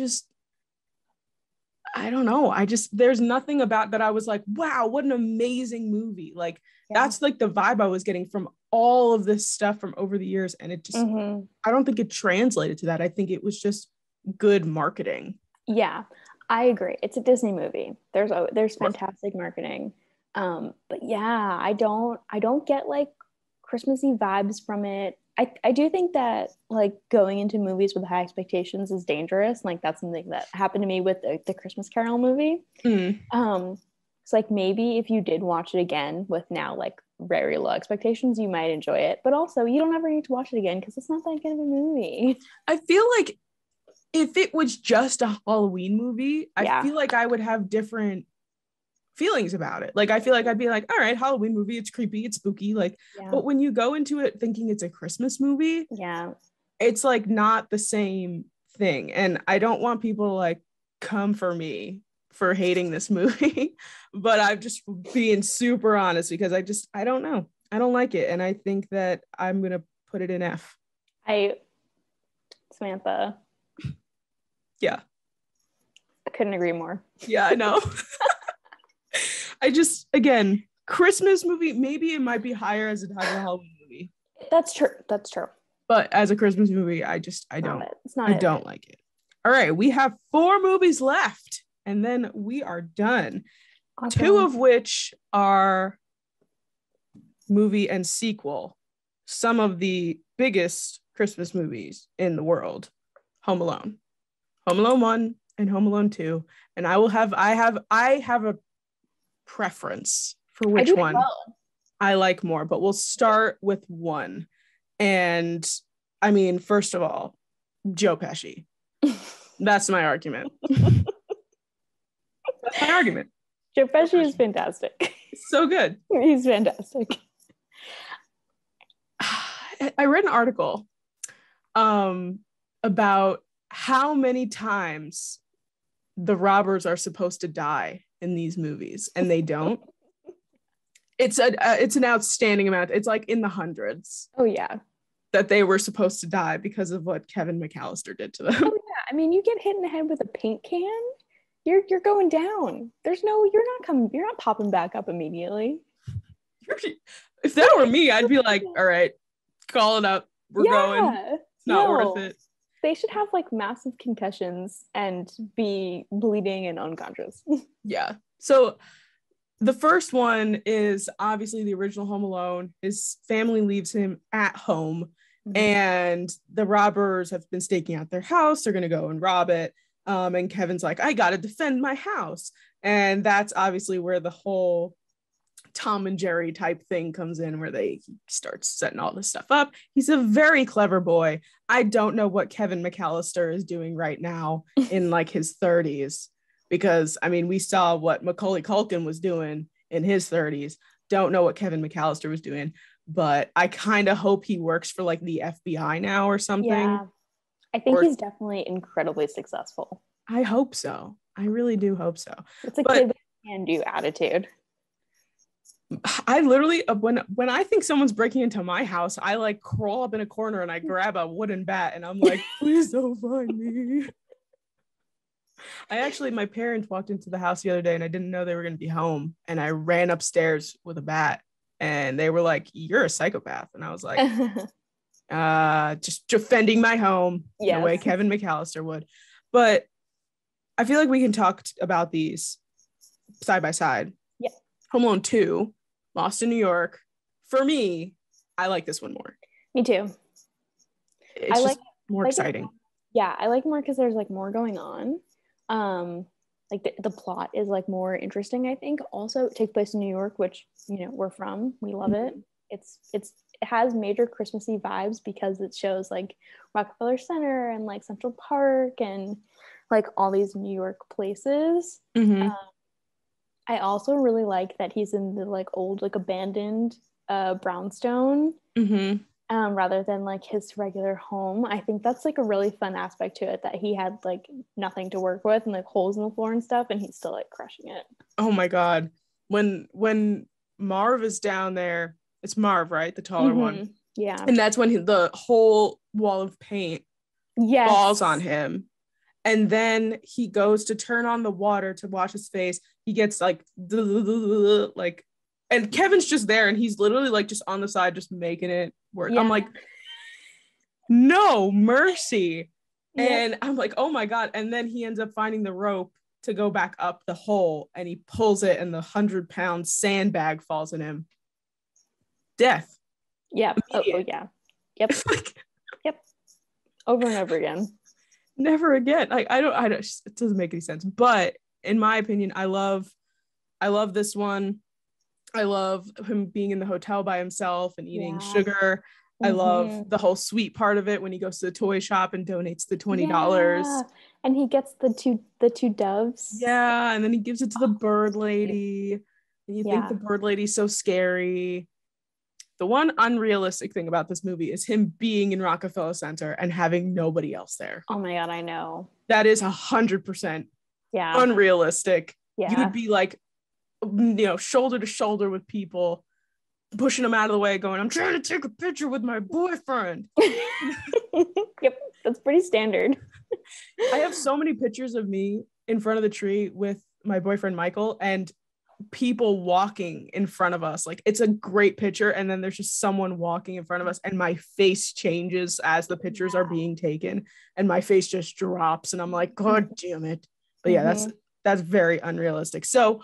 Speaker 1: don't know. There's nothing about that I was like, wow, what an amazing movie. Like, that's like the vibe I was getting from all of this stuff from over the years. And it just, I don't think it translated to that. I think it was just good marketing.
Speaker 2: Yeah, I agree. It's a Disney movie. There's fantastic marketing. But yeah, I don't get like Christmassy vibes from it. I do think that like going into movies with high expectations is dangerous. Like that's something that happened to me with the Christmas Carol movie. So like maybe if you did watch it again with now like very low expectations, you might enjoy it. But also you don't ever need to watch it again because it's not that good of a movie.
Speaker 1: I feel like if it was just a Halloween movie, I feel like I would have different feelings about it. Like, I feel like I'd be like, all right, Halloween movie, it's creepy, it's spooky, like, but when you go into it thinking it's a Christmas movie, it's like not the same thing. And I don't want people to like come for me for hating this movie, but I'm just being super honest because I don't know, I don't like it, and I think that I'm gonna put it in F.
Speaker 2: Samantha,
Speaker 1: yeah,
Speaker 2: I couldn't agree more.
Speaker 1: Yeah, I know. Again, Christmas movie, maybe it might be higher as a Halloween movie.
Speaker 2: That's true.
Speaker 1: But as a Christmas movie, I don't like it. All right, we have 4 movies left, and then we are done. Awesome. 2 of which are movie and sequel. Some of the biggest Christmas movies in the world. Home Alone 1 and Home Alone 2. And I have a preference for which one I like more, but we'll start with 1. And I mean, first of all, Joe Pesci. That's my argument. my argument.
Speaker 2: Joe Pesci is fantastic.
Speaker 1: So good.
Speaker 2: He's fantastic.
Speaker 1: I read an article about how many times the robbers are supposed to die in these movies, and they don't. It's an outstanding amount. It's like in the hundreds.
Speaker 2: Oh yeah.
Speaker 1: That they were supposed to die because of what Kevin McAllister did to them.
Speaker 2: Oh yeah. I mean, you get hit in the head with a paint can, you're going down. You're not popping back up immediately.
Speaker 1: If that were me, I'd be like, all right, call it up. We're going. It's not worth it.
Speaker 2: They should have like massive concussions and be bleeding and unconscious.
Speaker 1: Yeah. So the first one is obviously the original Home Alone. His family leaves him at home, and the robbers have been staking out their house. They're going to go and rob it. And Kevin's like, I got to defend my house. And that's obviously where the whole Tom and Jerry type thing comes in, where he starts setting all this stuff up. He's a very clever boy. I don't know what Kevin McAllister is doing right now in like his 30s, because I mean, we saw what Macaulay Culkin was doing in his 30s. Don't know what Kevin McAllister was doing, but I kind of hope he works for like the FBI now or something.
Speaker 2: Yeah, I think he's definitely incredibly successful.
Speaker 1: I hope so. I really do hope so.
Speaker 2: It's a kid with a can-do attitude.
Speaker 1: I literally, when I think someone's breaking into my house, I like crawl up in a corner and I grab a wooden bat and I'm like, please don't find me. My parents walked into the house the other day and I didn't know they were going to be home, and I ran upstairs with a bat and they were like, you're a psychopath. And I was like, just defending my home the way Kevin McAllister would. But I feel like we can talk about these side by side.
Speaker 2: Yeah.
Speaker 1: Home Alone 2, Lost in New York. For me, I like this one more.
Speaker 2: Me too.
Speaker 1: It's just more exciting.
Speaker 2: Yeah, I like more because there's like more going on. Like the plot is like more interesting, I think. Also, it takes place in New York, which, you know, we're from. We love it. It has major Christmassy vibes because it shows like Rockefeller Center and like Central Park and like all these New York places. I also really like that he's in the like old like abandoned brownstone rather than like his regular home. I think that's like a really fun aspect to it, that he had like nothing to work with and like holes in the floor and stuff, and he's still like crushing it.
Speaker 1: Oh my god, when Marv is down there, it's Marv, right? The taller one.
Speaker 2: Yeah.
Speaker 1: And that's when the whole wall of paint falls on him. And then he goes to turn on the water to wash his face. He gets like, and Kevin's just there and he's literally like just on the side, just making it work. Yeah. I'm like, no mercy. Yeah. And I'm like, oh my God. And then he ends up finding the rope to go back up the hole, and he pulls it and the 100-pound sandbag falls in him. Death.
Speaker 2: Yeah. Oh yeah. Yep. Yep. Over and over again.
Speaker 1: Never again. Like I don't it doesn't make any sense. But in my opinion, I love this one. I love him being in the hotel by himself and eating sugar. I love the whole sweet part of it when he goes to the toy shop and donates the $20.
Speaker 2: Yeah. And he gets the two doves.
Speaker 1: Yeah, and then he gives it to the bird lady. And you think the bird lady's so scary. The one unrealistic thing about this movie is him being in Rockefeller Center and having nobody else there.
Speaker 2: Oh my God, I know.
Speaker 1: That is 100% unrealistic. Yeah. You would be like, you know, shoulder to shoulder with people, pushing them out of the way, going, I'm trying to take a picture with my boyfriend.
Speaker 2: Yep, that's pretty standard.
Speaker 1: I have so many pictures of me in front of the tree with my boyfriend, Michael, and people walking in front of us. Like, it's a great picture, and then there's just someone walking in front of us, and my face changes as the pictures are being taken, and my face just drops, and I'm like, God damn it. But yeah, that's very unrealistic. So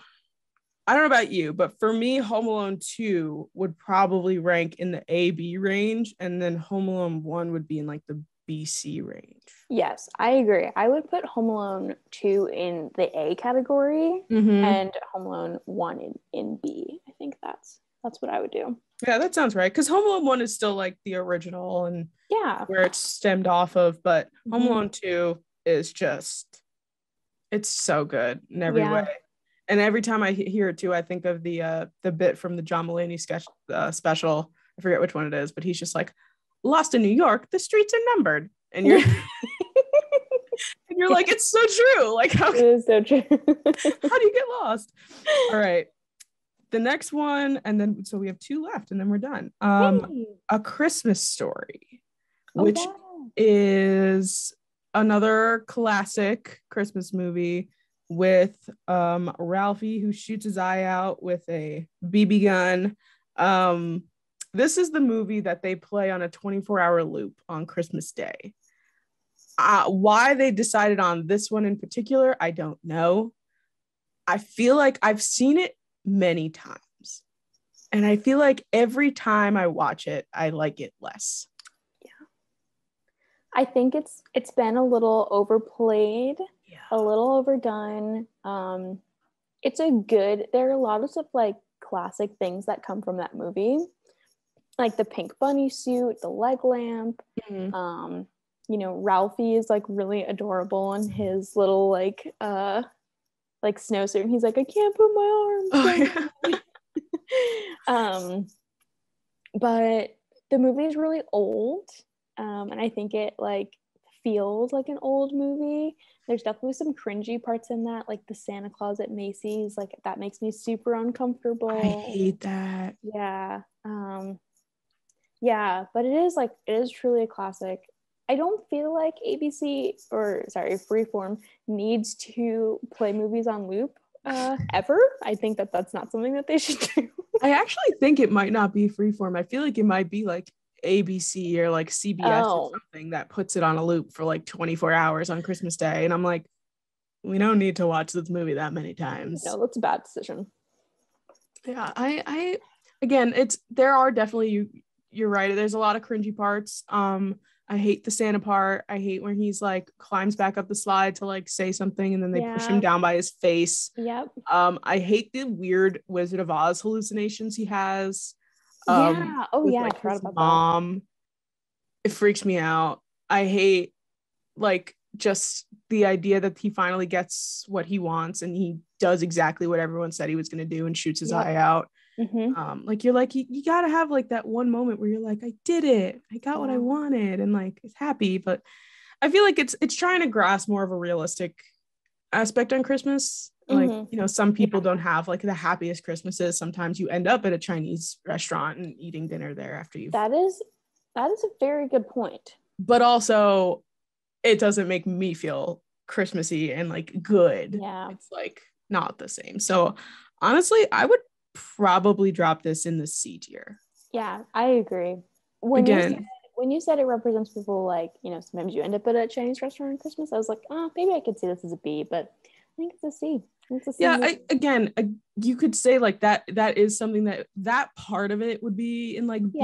Speaker 1: I don't know about you, but for me, Home Alone 2 would probably rank in the A-B range, and then Home Alone 1 would be in like the B-C range.
Speaker 2: Yes, I agree. I would put Home Alone 2 in the A category and Home Alone 1 in B. I think that's what I would do.
Speaker 1: Yeah, that sounds right. Because Home Alone 1 is still like the original and where it's stemmed off of, but Home Alone 2 is just, it's so good in every way. And every time I hear it too, I think of the bit from the John Mulaney sketch special. I forget which one it is, but he's just like, lost in New York, the streets are numbered. And you're and you're like, it's so true. Like, how
Speaker 2: It is so true.
Speaker 1: how do you get lost? All right. The next one, and then so we have 2 left, and then we're done.
Speaker 2: Hey.
Speaker 1: A Christmas Story,
Speaker 2: Oh,
Speaker 1: which
Speaker 2: yeah.
Speaker 1: is another classic Christmas movie with Ralphie, who shoots his eye out with a BB gun. This is the movie that they play on a 24-hour loop on Christmas Day. Why they decided on this one in particular, I don't know. I feel like I've seen it many times, and I feel like every time I watch it, I like it less.
Speaker 2: Yeah, I think it's been a little overplayed, a little overdone. There are a lot of stuff, like classic things that come from that movie, like the pink bunny suit, the leg lamp. Ralphie is like really adorable in his little like snowsuit, and he's like, I can't put my arms down. But the movie is really old, and I think it like feels like an old movie. There's definitely some cringy parts in that, like the Santa Claus at Macy's, like that makes me super uncomfortable.
Speaker 1: I hate that.
Speaker 2: Yeah. But it is truly a classic. I don't feel like Freeform needs to play movies on loop ever. I think that's not something that they should do.
Speaker 1: I actually think it might not be Freeform. I feel like it might be like ABC or like CBS or something that puts it on a loop for like 24 hours on Christmas Day. And I'm like, we don't need to watch this movie that many times.
Speaker 2: No, that's a bad decision.
Speaker 1: Yeah, I again, there are definitely, you're right. There's a lot of cringy parts. I hate the Santa part. I hate when he's like climbs back up the slide to like say something and then they push him down by his face.
Speaker 2: Yep.
Speaker 1: I hate the weird Wizard of Oz hallucinations he has.
Speaker 2: Yeah. Oh
Speaker 1: with,
Speaker 2: yeah,
Speaker 1: like,
Speaker 2: I forgot
Speaker 1: his
Speaker 2: about
Speaker 1: mom. That. It freaks me out. I hate like just the idea that he finally gets what he wants and he does exactly what everyone said he was going to do and shoots his eye out. Like you're like, you gotta have like that one moment where you're like, I did it, I got what I wanted, and like it's happy. But I feel like it's trying to grasp more of a realistic aspect on Christmas. Like, some people don't have like the happiest Christmases. Sometimes you end up at a Chinese restaurant and eating dinner there after you.
Speaker 2: That is a very good point.
Speaker 1: But also, it doesn't make me feel Christmassy and like good.
Speaker 2: Yeah,
Speaker 1: it's like not the same. So honestly, I would probably drop this in the C tier.
Speaker 2: Yeah, I agree. When you said it represents people, like, sometimes you end up at a Chinese restaurant on Christmas, I was like, maybe I could see this as a B, but I think it's a C.
Speaker 1: You could say like that is something that part of it would be in like B,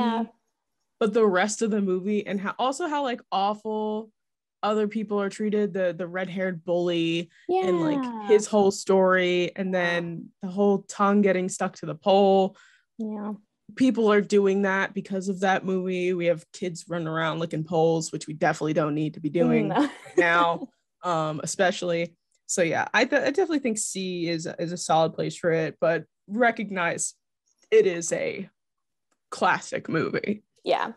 Speaker 1: but the rest of the movie and how like awful other people are treated, the red-haired bully and like his whole story, and then the whole tongue getting stuck to the pole. People are doing that because of that movie. We have kids running around licking poles, which we definitely don't need to be doing now, especially. So yeah, I definitely think C is a solid place for it, but recognize it is a classic movie.
Speaker 2: Yeah.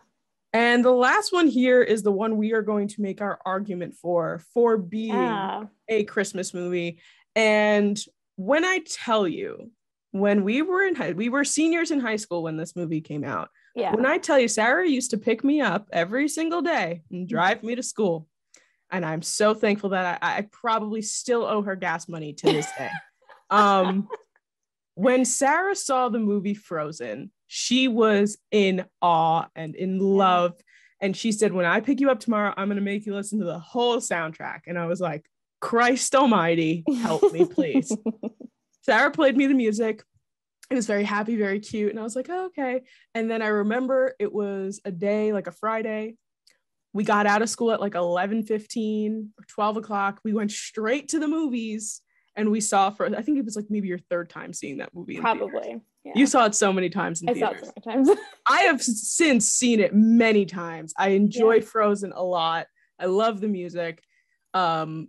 Speaker 1: And the last one here is the one we are going to make our argument for being a Christmas movie. And when I tell you, when we were seniors in high school when this movie came out.
Speaker 2: Yeah.
Speaker 1: When I tell you, Sarah used to pick me up every single day and drive me to school. And I'm so thankful that I probably still owe her gas money to this day. When Sarah saw the movie Frozen, she was in awe and in love. And she said, when I pick you up tomorrow, I'm going to make you listen to the whole soundtrack. And I was like, Christ almighty, help me, please. Sarah played me the music. It was very happy, very cute. And I was like, oh, okay. And then I remember it was a day, like a Friday. We got out of school at like 11:15 or 12 o'clock. We went straight to the movies. And we saw I think it was like maybe your third time seeing that movie.
Speaker 2: Probably. Yeah.
Speaker 1: You saw it so many times in theaters.
Speaker 2: I saw it so many times.
Speaker 1: I have since seen it many times. I enjoy Frozen a lot. I love the music. And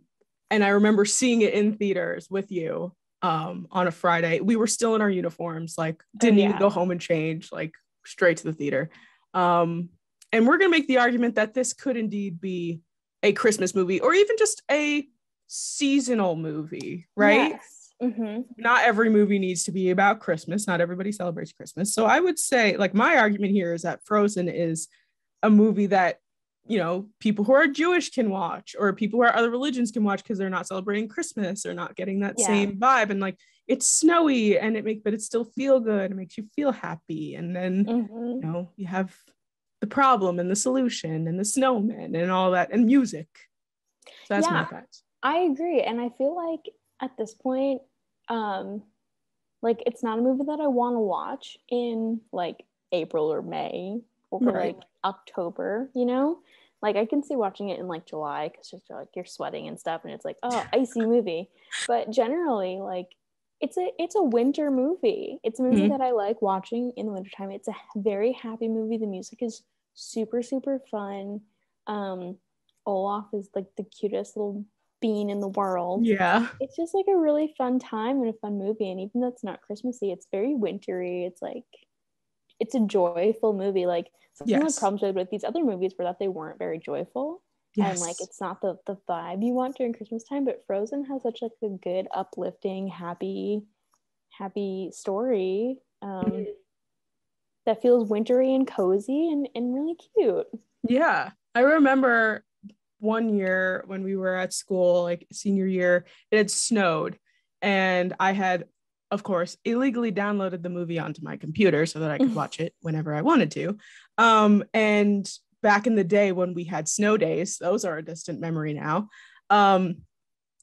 Speaker 1: I remember seeing it in theaters with you. on a Friday. We were still in our uniforms, like didn't even go home and change, like straight to the theater. And we're going to make the argument that this could indeed be a Christmas movie or even just a seasonal movie, right?
Speaker 2: Yes. Mm-hmm.
Speaker 1: Not every movie needs to be about Christmas. Not everybody celebrates Christmas. So I would say, like, my argument here is that Frozen is a movie that, you know, people who are Jewish can watch, or people who are other religions can watch because they're not celebrating Christmas or not getting that same vibe. And like, it's snowy and but it still feel good. It makes you feel happy. And then, you know, you have the problem and the solution and the snowman and all that and music. So that's my thoughts.
Speaker 2: I agree. And I feel like at this point, like it's not a movie that I want to watch in like April or May or like October, you know? Like I can see watching it in like July because just like you're sweating and stuff and it's like, oh, icy movie. But generally, like it's a winter movie. It's a movie that I like watching in the wintertime. It's a very happy movie. The music is super, super fun. Olaf is like the cutest little bean in the world.
Speaker 1: Yeah.
Speaker 2: It's just like a really fun time and a fun movie. And even though it's not Christmassy, it's very wintry. It's like, it's a joyful movie. Like some of the problems with these other movies were that they weren't very joyful. And like it's not the vibe you want during Christmas time, but Frozen has such like a good, uplifting, happy story that feels wintry and cozy and really cute.
Speaker 1: Yeah. I remember one year when we were at school, like senior year, it had snowed and I had, of course, illegally downloaded the movie onto my computer so that I could watch it whenever I wanted to. And back in the day when we had snow days, those are a distant memory now.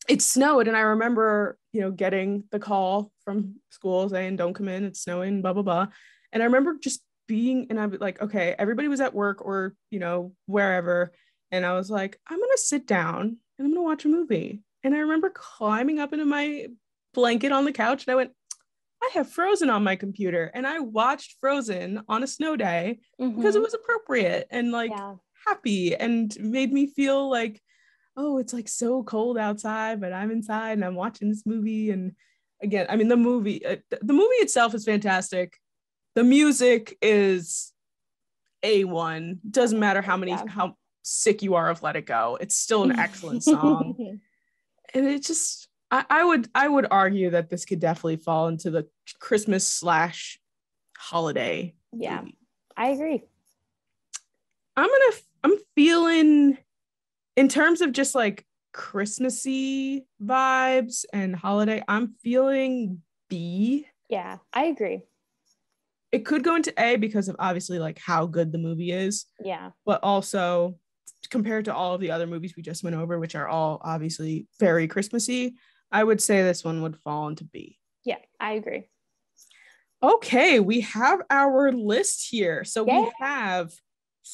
Speaker 1: It snowed and I remember, you know, getting the call from school saying, don't come in, it's snowing, blah, blah, blah. And I remember just being, and I was like, okay, everybody was at work or, you know, wherever. And I was like, I'm going to sit down and I'm going to watch a movie. And I remember climbing up into my blanket on the couch and I went, I have Frozen on my computer. And I watched Frozen on a snow day because it was appropriate and like happy and made me feel like, oh, it's like so cold outside, but I'm inside and I'm watching this movie. And again, I mean, the movie itself is fantastic. The music is A1. Doesn't matter how sick you are of Let It Go. It's still an excellent song. And it just, I would argue that this could definitely fall into the Christmas / holiday.
Speaker 2: Yeah, movie. I agree.
Speaker 1: I'm feeling, in terms of just like Christmassy vibes and holiday, I'm feeling B.
Speaker 2: Yeah, I agree.
Speaker 1: It could go into A because of obviously like how good the movie is.
Speaker 2: Yeah.
Speaker 1: But also compared to all of the other movies we just went over, which are all obviously very Christmassy, I would say this one would fall into B.
Speaker 2: Yeah, I agree.
Speaker 1: Okay, we have our list here. So we have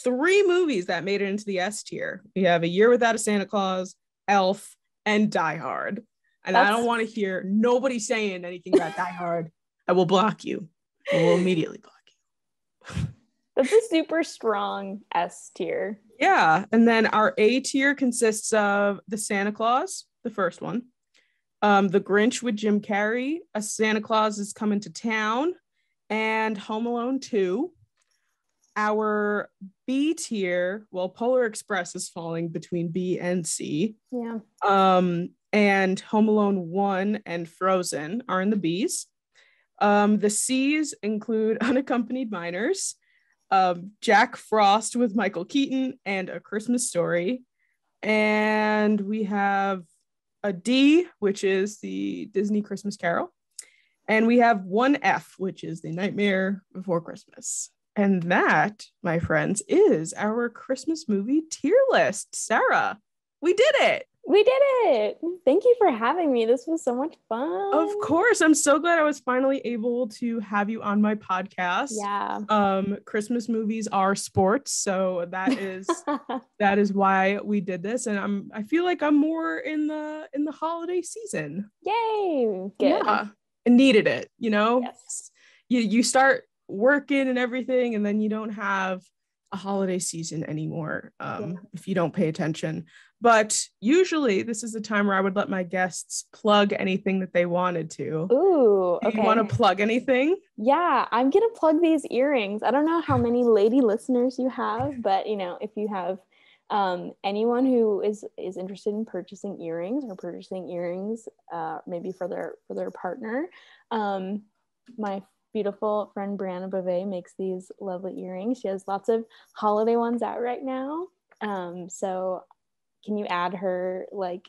Speaker 1: 3 movies that made it into the S tier. We have A Year Without a Santa Claus, Elf, and Die Hard. And I don't want to hear nobody saying anything about Die Hard. I will block you. I will immediately block you.
Speaker 2: That's a super strong S tier.
Speaker 1: Yeah. And then our A tier consists of The Santa Claus, the first one. The Grinch with Jim Carrey, A Santa Claus is Coming to Town, and Home Alone 2. Our B tier, well, Polar Express is falling between B and C.
Speaker 2: Yeah.
Speaker 1: And Home Alone 1 and Frozen are in the B's. The C's include Unaccompanied Minors, Jack Frost with Michael Keaton, and A Christmas Story. And we have a D, which is the Disney Christmas Carol. And we have one F, which is The Nightmare Before Christmas. And that, my friends, is our Christmas movie tier list. Sarah, we did it.
Speaker 2: We did it. Thank you for having me. This was so much fun.
Speaker 1: Of course. I'm so glad I was finally able to have you on my podcast.
Speaker 2: Yeah.
Speaker 1: Christmas movies are sports. So that is why we did this. And I feel like I'm more in the holiday season.
Speaker 2: Yay. Good.
Speaker 1: Yeah. I needed it, you know?
Speaker 2: Yes.
Speaker 1: You start working and everything, and then you don't have a holiday season anymore, if you don't pay attention. But usually this is the time where I would let my guests plug anything that they wanted to.
Speaker 2: Ooh,
Speaker 1: Do
Speaker 2: okay.
Speaker 1: you want to plug anything?
Speaker 2: Yeah, I'm gonna plug these earrings. I don't know how many lady listeners you have, but if you have anyone who is interested in purchasing earrings maybe for their partner, my beautiful friend Brianna Bove makes these lovely earrings. She has lots of holiday ones out right now. So can you add her link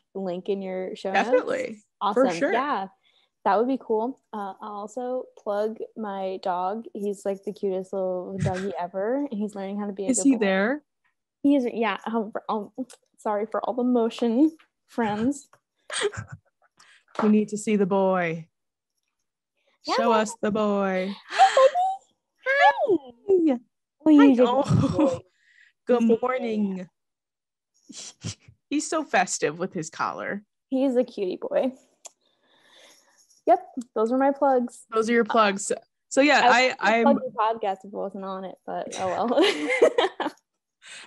Speaker 2: in your show notes?
Speaker 1: Definitely.
Speaker 2: Awesome.
Speaker 1: For sure.
Speaker 2: Yeah, that would be cool. I'll also plug my dog. He's like the cutest little doggy ever, and he's learning how to be a good boy.
Speaker 1: Is he there?
Speaker 2: He is. Yeah. Sorry for all the motion, friends.
Speaker 1: We need to see the boy. Yeah. Show us the boy.
Speaker 2: Hi, baby. Hi.
Speaker 1: Oh, good morning. He's so festive with his collar.
Speaker 2: He's a cutie boy. Yep, those are my plugs.
Speaker 1: Those are your plugs. So yeah, I
Speaker 2: plug your podcast if it wasn't on it, but oh well.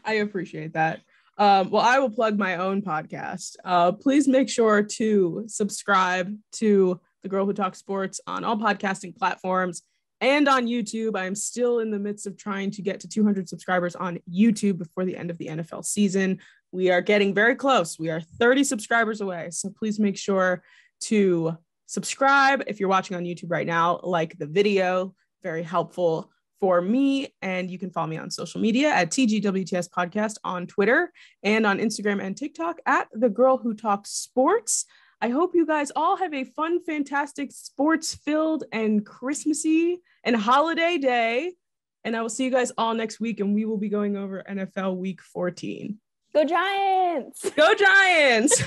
Speaker 1: I appreciate that. Well, I will plug my own podcast. Please make sure to subscribe to The Girl Who Talks Sports on all podcasting platforms and on YouTube. I am still in the midst of trying to get to 200 subscribers on YouTube before the end of the NFL season. We are getting very close. We are 30 subscribers away. So please make sure to subscribe. If you're watching on YouTube right now, like the video, very helpful for me. And you can follow me on social media at TGWTS podcast on Twitter and on Instagram and TikTok at The Girl Who Talks Sports. I hope you guys all have a fun, fantastic, sports-filled and Christmassy and holiday day. And I will see you guys all next week, and we will be going over NFL Week 14.
Speaker 2: Go Giants!
Speaker 1: Go Giants!